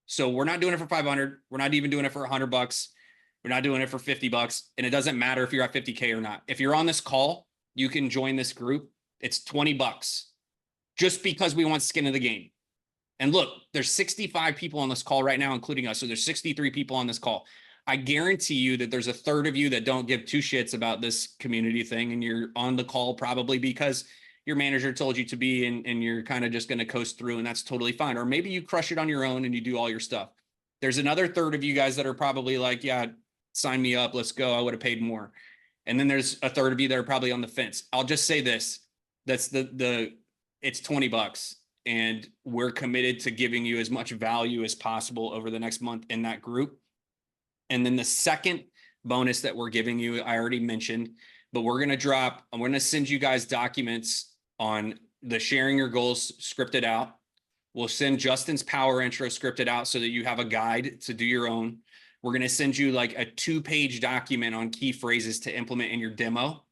So we're not doing it for 500. We're not even doing it for $100. We're not doing it for $50. And it doesn't matter if you're at 50K or not. If you're on this call, you can join this group. It's $20 just because we want skin in the game. And look, there's 65 people on this call right now, including us. So there's 63 people on this call. I guarantee you that there's a third of you that don't give two shits about this community thing. And you're on the call probably because your manager told you to be, and you're kind of just going to coast through, and that's totally fine. Or maybe you crush it on your own and you do all your stuff. There's another third of you guys that are probably like, yeah, sign me up. Let's go. I would have paid more. And then there's a third of you that are probably on the fence. I'll just say this. That's it's $20. And we're committed to giving you as much value as possible over the next month in that group. And then the second bonus that we're giving you, I already mentioned, but I'm going to send you guys documents on the sharing your goals scripted out. We'll send Justin's power intro scripted out so that you have a guide to do your own. We're going to send you like a 2-page document on key phrases to implement in your demo.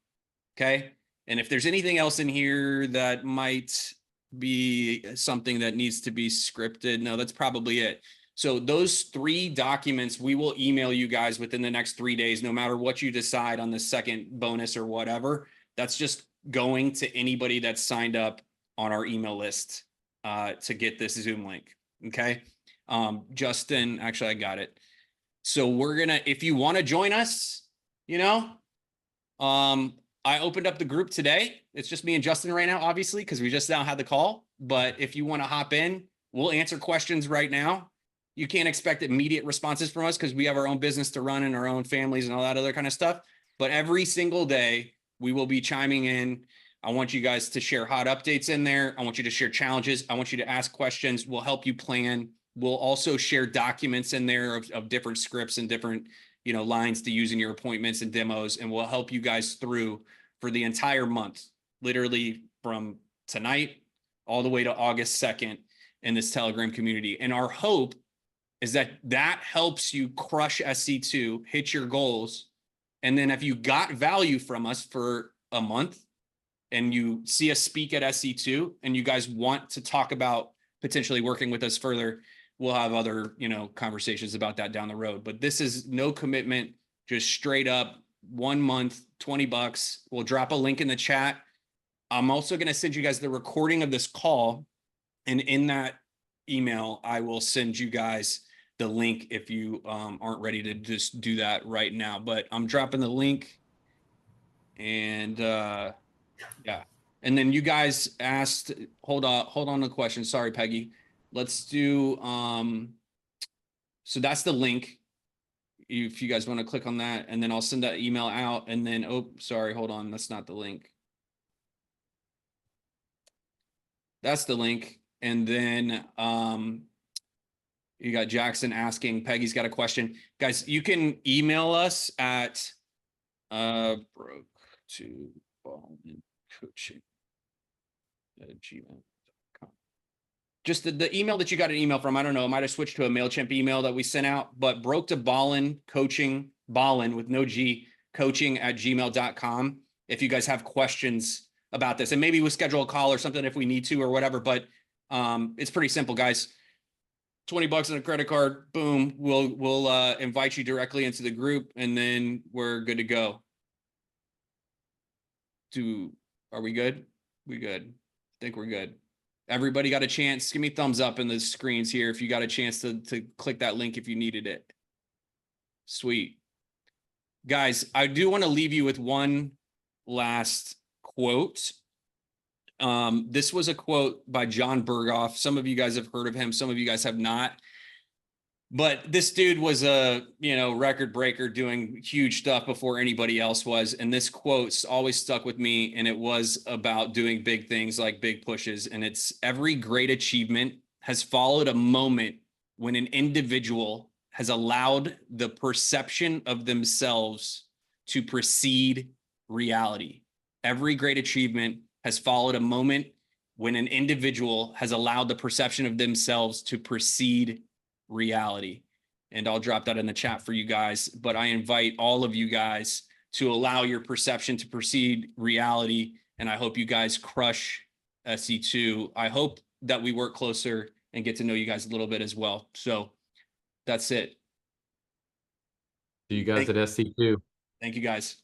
Okay. And if there's anything else in here that might be something that needs to be scripted, no, that's probably it. So those 3 documents, we will email you guys within the next 3 days, no matter what you decide on the second bonus or whatever. That's just going to anybody that's signed up on our email list to get this Zoom link. Okay. Justin, actually, I got it. So if you want to join us, you know, I opened up the group today. It's just me and Justin right now, obviously, because we just now had the call. But if you want to hop in, we'll answer questions right now. You can't expect immediate responses from us because we have our own business to run and our own families and all that other kind of stuff. But every single day, we will be chiming in. I want you guys to share hot updates in there. I want you to share challenges. I want you to ask questions. We'll help you plan. We'll also share documents in there of different scripts and different, you know, lines to use in your appointments and demos. And we'll help you guys through for the entire month, literally from tonight all the way to August 2nd in this Telegram community. And our hope is that that helps you crush SC2, hit your goals. And then if you got value from us for a month and you see us speak at SC2 and you guys want to talk about potentially working with us further, we'll have other, you know, conversations about that down the road. But this is no commitment, just straight up 1 month, $20. We'll drop a link in the chat. I'm also going to send you guys the recording of this call. And in that email, I will send you guys the link if you aren't ready to just do that right now. But I'm dropping the link. And yeah. And then you guys asked, hold on a question. Sorry, Peggy. Let's do, so that's the link. If you guys want to click on that, and then I'll send that email out. And then, oh, sorry, hold on. That's not the link. That's the link. And then you got Jackson asking, Peggy's got a question. Guys, you can email us at broke to Ballin coaching at gmail.com. Just the email that you got an email from, I don't know, it might have switched to a MailChimp email that we sent out, but broke to Ballin coaching, Ballin with no G, coaching at gmail.com. If you guys have questions about this, and maybe we'll schedule a call or something if we need to or whatever, but it's pretty simple, guys. $20 on a credit card, boom, we'll invite you directly into the group, and then we're good to go. Are we good? We good. I think we're good. Everybody got a chance? Give me thumbs up in the screens here if you got a chance to click that link if you needed it. Sweet. Guys, I do want to leave you with one last quote. This was a quote by John Berghoff. Some of you guys have heard of him. Some of you guys have not. But this dude was a, you know, record breaker doing huge stuff before anybody else was. And this quote's always stuck with me. And it was about doing big things like big pushes. And it's every great achievement has followed a moment when an individual has allowed the perception of themselves to precede reality. Every great achievement has followed a moment when an individual has allowed the perception of themselves to precede reality. And I'll drop that in the chat for you guys, but I invite all of you guys to allow your perception to precede reality. And I hope you guys crush SC2. I hope that we work closer and get to know you guys a little bit as well. So that's it. See you guys at SC2. Thank you guys.